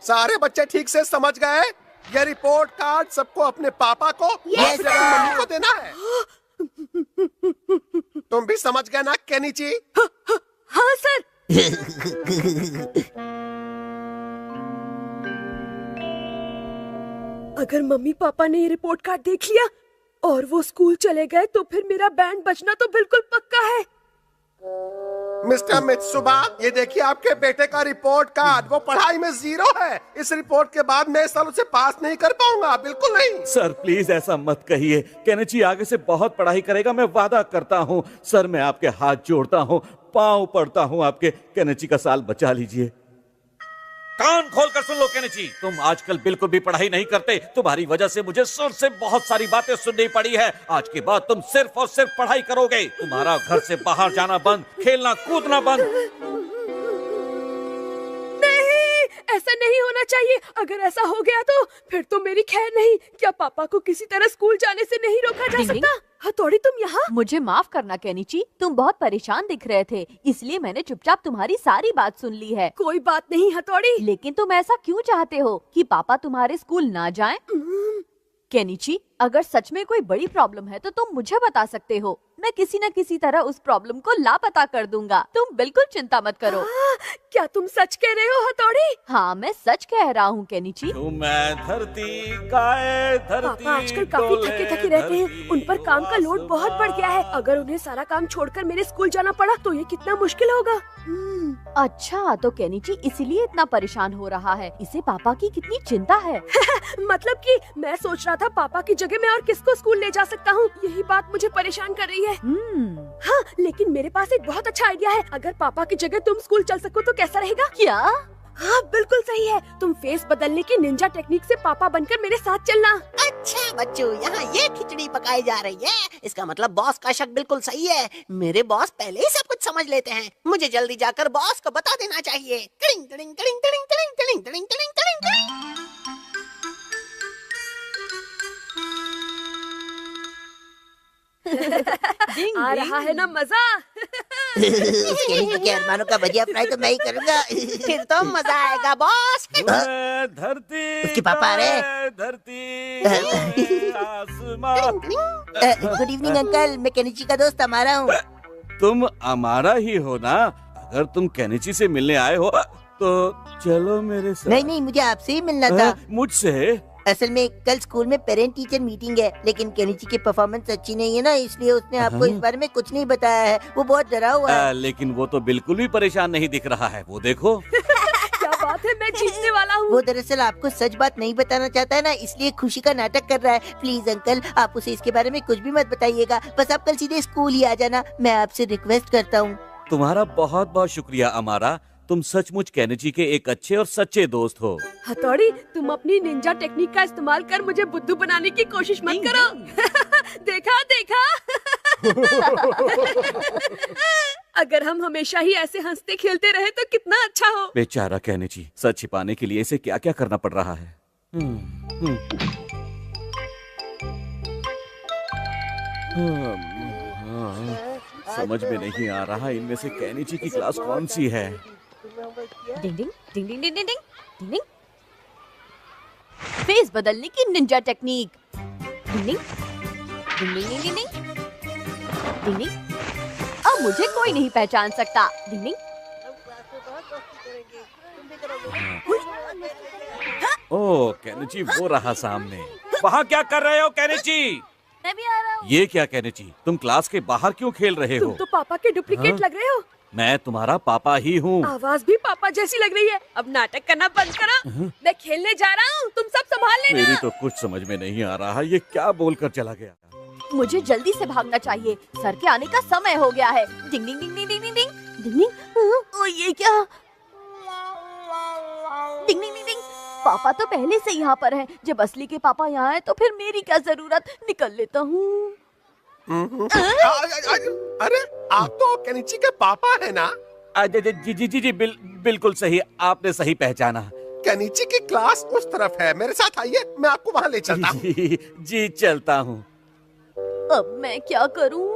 सारे बच्चे ठीक से समझ गए? ये रिपोर्ट कार्ड सबको अपने पापा को और फिर अपनी मम्मी को देना है। तुम भी समझ गए ना केनिची? हाँ सर। अगर मम्मी पापा ने ये रिपोर्ट कार्ड देख लिया और वो स्कूल चले गए तो फिर मेरा बैंड बजना तो बिल्कुल पक्का है। मिस्टर मित्सुबा, ये देखिए आपके बेटे का रिपोर्ट कार्ड। वो पढ़ाई में 0 है। इस रिपोर्ट के बाद मैं इस साल उसे पास नहीं कर पाऊंगा, बिल्कुल नहीं। सर प्लीज ऐसा मत कहिए। केनिची आगे से बहुत पढ़ाई करेगा, मैं वादा करता हूँ। सर मैं आपके हाथ जोड़ता हूँ, पाँव पड़ता हूँ आपके। केनिची का साल बचा लीजिए। कान खोल कर सुन लो केनिची, तुम आजकल बिल्कुल भी पढ़ाई नहीं करते। तुम्हारी वजह से मुझे सुर से बहुत सारी बातें सुननी पड़ी है। आज के बाद तुम सिर्फ और सिर्फ पढ़ाई करोगे। तुम्हारा घर से बाहर जाना बंद, खेलना कूदना बंद। ऐसा नहीं होना चाहिए। अगर ऐसा हो गया तो फिर तो मेरी खैर नहीं। क्या पापा को किसी तरह स्कूल जाने से नहीं रोका जा सकता? हथौड़ी तुम यहाँ? मुझे माफ करना केनिची, तुम बहुत परेशान दिख रहे थे, इसलिए मैंने चुपचाप तुम्हारी सारी बात सुन ली है। कोई बात नहीं हथौड़ी। लेकिन तुम ऐसा क्यों चाहते हो कि पापा तुम्हारे स्कूल ना जाएं? केनिची, अगर सच में कोई बड़ी प्रॉब्लम है तो तुम मुझे बता सकते हो। मैं किसी न किसी तरह उस प्रॉब्लम को लापता कर दूंगा। तुम बिल्कुल चिंता मत करो। क्या तुम सच कह रहे हो हथौड़ी? हाँ मैं सच कह रहा हूँ केनिची। मैं धरती गाए धरती। पापा आजकल काफी थके थके रहते हैं। उन पर काम का लोड बहुत बढ़ गया है। अगर उन्हें सारा काम छोड़कर मेरे स्कूल जाना पड़ा तो ये कितना मुश्किल होगा। अच्छा तो केनिची इसलिए इतना परेशान हो रहा है। इसे पापा की कितनी चिंता है। मतलब कि मैं सोच रहा था पापा की जगह मैं और किसको स्कूल ले जा सकता हूँ। यही बात मुझे परेशान कर रही है। हाँ, लेकिन मेरे पास एक बहुत अच्छा आइडिया है। अगर पापा की जगह तुम स्कूल चल सको तो कैसा रहेगा? क्या? हाँ बिल्कुल सही है। तुम फेस बदलने की निंजा टेक्निक से पापा बनकर मेरे साथ चलना। अच्छा बच्चों, यहाँ ये खिचड़ी पकाई जा रही है। इसका मतलब बॉस का शक बिल्कुल सही है। मेरे बॉस पहले ही सब कुछ समझ लेते हैं। मुझे जल्दी जाकर बॉस को बता देना चाहिए। टिडिंग टिडिंग टिडिंग टिडिंग टिडिंग टिडिंग टिडिंग टिडिंग टिडिंग। आ रहा है ना मजा? केनिची के अरमानों का भजिया फ्राई तो मैं ही करूँगा। फिर तो मजा आएगा बॉस। धरती उसके पापा आ रहे। धरती आसमान। गुड इवनिंग अंकल, मैं केनिची का दोस्त अमारा हूँ। तुम अमारा ही हो ना? अगर तुम केनिची से मिलने आए हो तो चलो मेरे साथ। नहीं, मुझे आपसे ही मिलना था। मुझसे? असल में कल स्कूल में पेरेंट टीचर मीटिंग है, लेकिन केनिची की परफॉर्मेंस अच्छी नहीं है ना, इसलिए उसने आपको इस बारे में कुछ नहीं बताया है। वो बहुत डरा हुआ है। लेकिन वो तो बिल्कुल भी परेशान नहीं दिख रहा है। वो देखो। क्या बात है, मैं जीतने वाला हूँ। वो दरअसल आपको सच बात नहीं बताना चाहता है ना, इसलिए खुशी का नाटक कर रहा है। प्लीज अंकल, आप उसे इसके बारे में कुछ भी मत बताइएगा। बस आप कल सीधे स्कूल ही आ जाना, मैं आपसे रिक्वेस्ट करता हूँ। तुम्हारा बहुत बहुत शुक्रिया अमारा। तुम सचमुच केनिची के एक अच्छे और सच्चे दोस्त हो। हथौड़ी, तुम अपनी निंजा टेक्निक का इस्तेमाल कर मुझे बुद्धू बनाने की कोशिश मत करो। देखा देखा। अगर हम हमेशा ही ऐसे हंसते खेलते रहे तो कितना अच्छा हो। बेचारा केनिची, सच छिपाने के लिए इसे क्या क्या करना पड़ रहा है। समझ में नहीं आ रहा इनमें से केनिची की क्लास कौन सी है। डिंग डिंग डिंग डिंग डिंग डिंग डिंग डिंग। फेस बदलने की निंजा टेक्निक। डिंग डिंग डिंग डिंग डिंग डिंग डिंग डिंग। अब मुझे कोई नहीं पहचान सकता। डिंग डिंग। ओह केनिची वो रहा सामने। वहाँ क्या कर रहे हो केनिची? मैं भी आ रहा हूँ। ये क्या केनिची, तुम क्लास के बाहर क्यों खेल रहे हो? तुम तो पापा के डुप्लीकेट लग रहे हो। मैं तुम्हारा पापा ही हूँ। आवाज भी पापा जैसी लग रही है। अब नाटक करना बंद करो। मैं खेलने जा रहा हूँ, तुम सब संभाल लेना। मेरी तो कुछ समझ में नहीं आ रहा, ये क्या बोलकर चला गया। मुझे जल्दी से भागना चाहिए, सर के आने का समय हो गया है। डिंग डिंग डिंग डिंग डिंग डिंग डिंग डिंग। ओ ये क्या? डिंग डिंग डिंग डिंग। पापा तो पहले से यहाँ पर हैं। जब असली के पापा यहाँ हैं तो फिर मेरी क्या जरूरत। निकल लेता हूँ। अरे आप तो केनिची के पापा है ना? जी जी जी जी बिल्कुल सही, आपने सही पहचाना। केनिची की क्लास उस तरफ है, मेरे साथ आइए, मैं आपको वहाँ ले चलता हूँ। जी चलता हूँ। अब मैं क्या करूँ?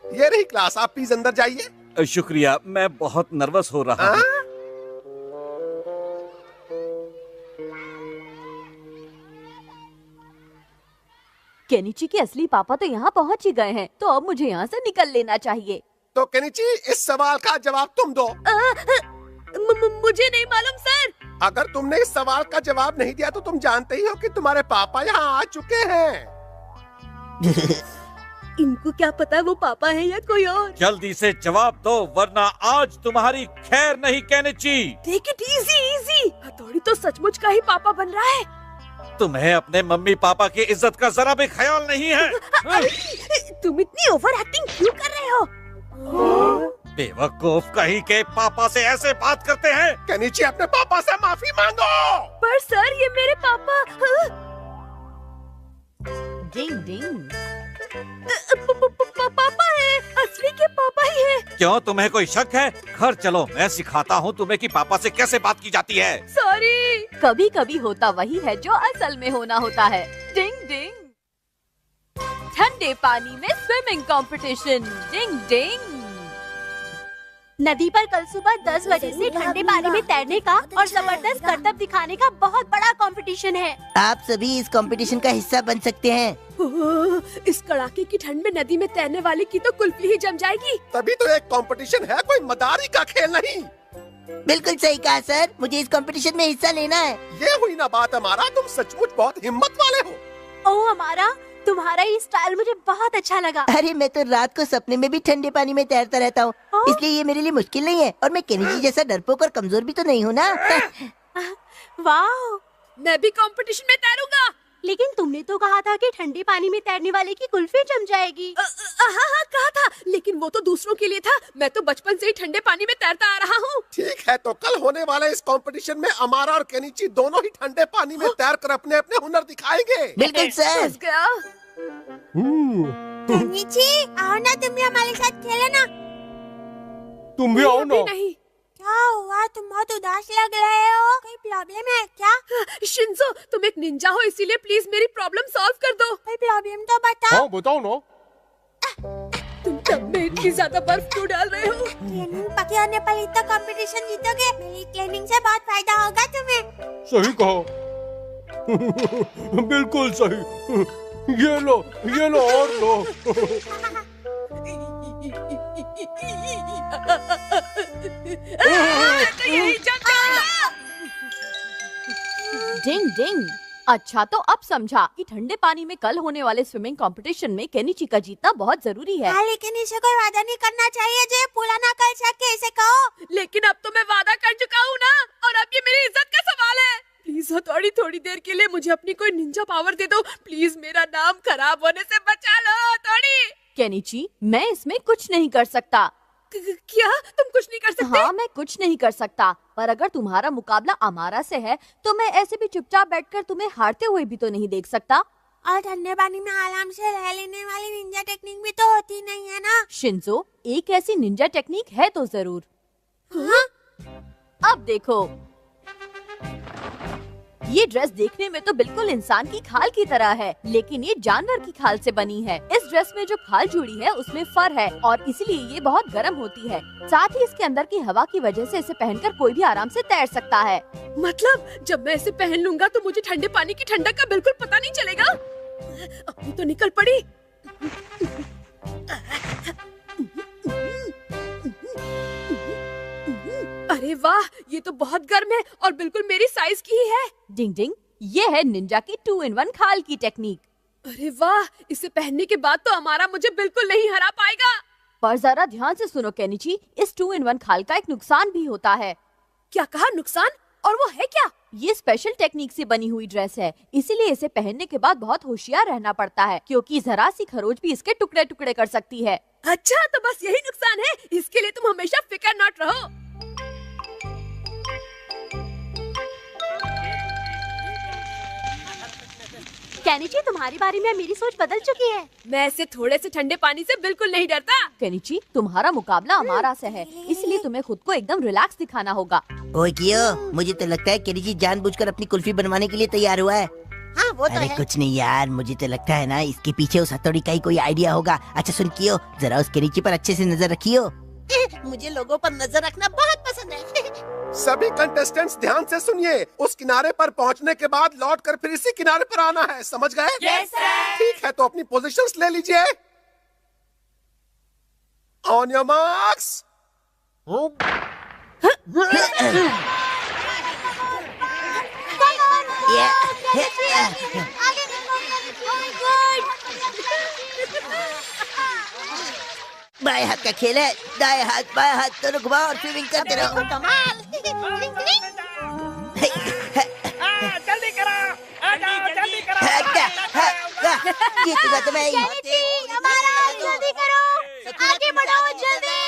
ये रही क्लास, आप प्लीज अंदर जाइए। शुक्रिया, मैं बहुत नर्वस हो रहा हूँ। केनिची के असली पापा तो यहाँ पहुँच ही गए हैं, तो अब मुझे यहाँ से निकल लेना चाहिए। तो केनिची, इस सवाल का जवाब तुम दो। मुझे नहीं मालूम सर। अगर तुमने इस सवाल का जवाब नहीं दिया तो तुम जानते ही हो कि तुम्हारे पापा यहाँ आ चुके हैं। इनको क्या पता वो पापा है या कोई और। जल्दी से जवाब दो वरना आज तुम्हारी खैर नहीं Kenichi. Take it easy easy. हथौड़ी तो सचमुच का ही पापा बन रहा है। तुम्हें अपने मम्मी पापा की इज्जत का जरा भी ख्याल नहीं है। तुम इतनी ओवर एक्टिंग क्यों कर रहे हो? बेवकूफ कहीं के पापा से ऐसे बात करते हैं। केनिची, अपने पापा से माफी मांगो। पर सर ये मेरे पापा। डिंग डिंग। पापा है, असली के पापा ही है। क्यों, तुम्हें कोई शक है? घर चलो, मैं सिखाता हूँ तुम्हें कि पापा से कैसे बात की जाती है। सॉरी। कभी कभी होता वही है जो असल में होना होता है। डिंग डिंग। ठंडे पानी में स्विमिंग कंपटीशन। डिंग डिंग। नदी पर कल सुबह 10 बजे से ठंडे पानी में तैरने का और जबरदस्त करतब दिखाने का बहुत बड़ा कंपटीशन है। आप सभी इस कंपटीशन का हिस्सा बन सकते हैं। इस कड़ाके की ठंड में नदी में तैरने वाले की तो कुल्फी ही जम जाएगी। तभी तो एक कंपटीशन है, कोई मदारी का खेल नहीं। बिल्कुल सही कहा सर, मुझे इस कंपटीशन में हिस्सा लेना है। ये हुई ना बात हमारा, तुम सचमुच बहुत हिम्मत वाले हो। ओ हमारा, तुम्हारा ये स्टाइल मुझे बहुत अच्छा लगा। अरे मैं तो रात को सपने में भी ठंडे पानी में तैरता रहता हूँ, इसलिए ये मेरे लिए मुश्किल नहीं है। और मैं केनिची जैसा डरपोक और कमजोर भी तो नहीं हूँ ना। वाह, मैं भी कंपटीशन में तैरूंगा। लेकिन तुमने तो कहा था कि ठंडे पानी में तैरने वाले की कुल्फी जम जाएगी। हाँ कहा था, लेकिन वो तो दूसरों के लिए था। मैं तो बचपन से ही ठंडे पानी में तैरता आ रहा हूँ। ठीक है, तो कल होने वाले इस कंपटीशन में अमारा और केनिची दोनों ही ठंडे पानी में तैर कर अपने अपने हुनर दिखाएंगे। बिल्कुल सर। फंस गया। केनिची, आओ ना, तुम भी हमारे साथ खेलो ना। तुम भी आओ अभी नहीं। क्या हुआ, तुम बहुत उदास लग रहे हो? कोई प्रॉब्लम है क्या? शिंजो, तुम एक निंजा हो, इसीलिए प्लीज मेरी प्रॉब्लम सॉल्व कर दो। कोई प्रॉब्लम तो बताओ। हाँ बताओ ना। तुम टब में इतनी ज्यादा बर्फ क्यों डाल रहे हो? क्लीनिंग पके होने पर ही तो कंपटीशन जीतोगे। मेरी क्लीनिंग से बहुत फायदा होगा तुम्हें। सही कहा। बिल्कुल सही। ये लो और लो। तो यही जम जाएगा। डिंग डिंग। अच्छा, तो अब समझा कि ठंडे पानी में कल होने वाले स्विमिंग कंपटीशन में केनिची का जीतना बहुत जरूरी है। हाँ, लेकिन इसे कोई वादा नहीं करना चाहिए जो ये पूरा ना कर सके। इसे कहो। लेकिन अब तो मैं वादा कर चुका हूँ ना, और अब ये मेरी इज्जत का सवाल है। प्लीज हथौड़ी, थोड़ी देर के लिए मुझे अपनी कोई निंजा पावर दे दो। प्लीज मेरा नाम खराब होने से बचा लो हथौड़ी। केनिची, मैं इसमें कुछ नहीं कर सकता। क्या तुम कुछ नहीं कर सकते? हाँ, मैं कुछ नहीं कर सकता, पर अगर तुम्हारा मुकाबला अमारा से है तो मैं ऐसे भी चुपचाप बैठकर तुम्हें हारते हुए भी तो नहीं देख सकता। और ठंडे पानी में आराम से रह लेने वाली निंजा टेक्निक भी तो होती नहीं है ना। शिंजो, एक ऐसी निंजा टेक्निक है तो जरूर। हाँ? अब देखो, ये ड्रेस देखने में तो बिल्कुल इंसान की खाल की तरह है, लेकिन ये जानवर की खाल से बनी है। इस ड्रेस में जो खाल जुड़ी है उसमें फर है और इसलिए ये बहुत गर्म होती है। साथ ही इसके अंदर की हवा की वजह से इसे पहनकर कोई भी आराम से तैर सकता है। मतलब जब मैं इसे पहन लूंगा तो मुझे ठंडे पानी की ठंडक का बिल्कुल पता नहीं चलेगा। अपनी तो निकल पड़ी। अरे वाह, ये तो बहुत गर्म है और बिल्कुल मेरी साइज की ही है। डिंग डिंग, ये है निंजा की 2-in-1 खाल की टेक्निक। अरे वाह, इसे पहनने के बाद तो हमारा मुझे बिल्कुल नहीं हरा पाएगा। पर जरा ध्यान से सुनो केनिची, इस 2-in-1 खाल का एक नुकसान भी होता है। क्या कहा, नुकसान? और वो है क्या? ये स्पेशल टेक्निक से बनी हुई ड्रेस है, इसीलिए इसे पहनने के बाद बहुत होशियार रहना पड़ता है, क्योंकि जरा सी खरोच भी इसके टुकड़े टुकड़े कर सकती है। अच्छा, तो बस यही नुकसान है। इसके लिए तुम हमेशा फिकर नॉट रहो। केनिची, तुम्हारी बारे में मेरी सोच बदल चुकी है। मैं ऐसे थोड़े से ठंडे पानी से बिल्कुल नहीं डरता। केनिची, तुम्हारा मुकाबला अमारा से है, इसलिए तुम्हें खुद को एकदम रिलैक्स दिखाना होगा। ओए कियो, मुझे तो लगता है केनिची जानबूझकर अपनी कुल्फी बनवाने के लिए तैयार हुआ है। हाँ वो तो अरे है। कुछ नहीं यार, मुझे तो लगता है ना इसके पीछे उस हथौड़ी का ही कोई आइडिया होगा। अच्छा सुन कियो, जरा उस केनिची पर अच्छे से नजर रखियो। मुझे लोगों पर नजर रखना बहुत पसंद है। सभी कंटेस्टेंट्स ध्यान से सुनिए। उस किनारे पर पहुंचने के बाद लौट कर फिर इसी किनारे पर आना है, समझ गए? Yes, sir. ठीक है, तो अपनी पोजीशंस ले लीजिए। On your marks. बाएं हाथ का खेल है, दाएं हाथ बाएं हाथ दोनों घुमाओ और स्विमिंग करते रहो। कमाल। जल्दी करो, आ जाओ, जल्दी करो। जीतूंगा तो मैं ही। जल्दी करो, आगे बढ़ो जल्दी।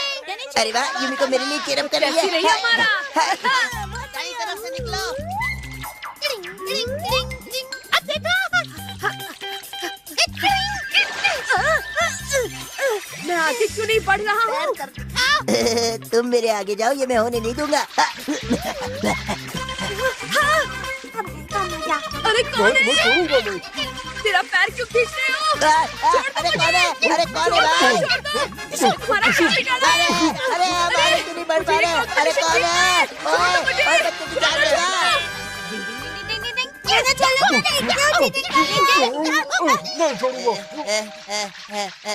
अरे वाह, यूमी को मेरे लिए चीयर अप कर कैसी रही लिया। हमारा? दाईं तरफ से निकलो। अब देखो। मैं आगे क्यों नहीं बढ़ रहा हूँ? कर दिखाओ। तुम मेरे आगे जाओ, ये मैं होने नहीं दूंगा। अरे कौन मैं है? छोड़ूंगा नहीं। तेरा पैर क्यों खींच रहे हो? अरे कौन है? अरे कौन है भाई? छोड़ दो। तुम्हारा पैर निकालो। अरे हमारे क्यों नहीं बढ़ पा रहे? अरे कौन है? ओए बच्चे की जान लेगा। नहीं छोड़ूंगा।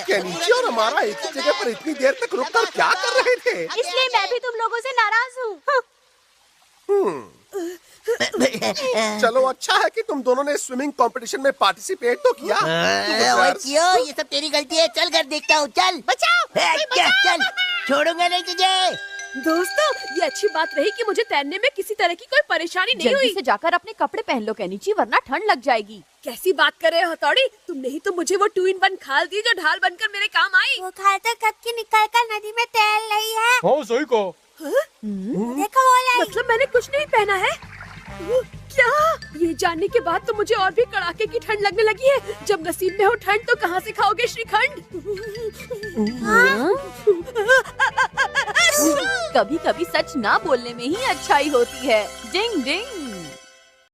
केनिची और हमारा एक ही जगह पर इतनी देर तक रुककर क्या कर रहे थे? इसलिए मैं भी तुम लोगों से नाराज हूँ। चलो, अच्छा है कि तुम दोनों ने स्विमिंग कंपटीशन में पार्टिसिपेट तो किया। ओए क्यों? ये सब तेरी गलती है। चल कर देखता हूँ। चल बचाओ। चल, छोड़ूंगा नहीं तुझे। दोस्तों, ये अच्छी बात रही कि मुझे तैरने में किसी तरह की कोई परेशानी नहीं जल्दी हुई। से जाकर अपने कपड़े पहन लो केनिची, वरना ठंड लग जाएगी। कैसी बात कर रहे हो हथौड़ी? तुमने ही तो मुझे वो 2-in-1 खाल दी जो ढाल बनकर मेरे काम आई। वो खाल तो कब की निकल कर नदी में तैर रही है। हाँ सही कहा। देखो वो लाई। मतलब मैंने कुछ नहीं पहना है? क्या? ये जानने के बाद तो मुझे और भी कड़ाके की ठंड लगने लगी है। जब नसीब में हो ठंड तो कहाँ से खाओगे श्रीखंड? कभी कभी सच ना बोलने में ही अच्छाई होती है। डिंग डिंग।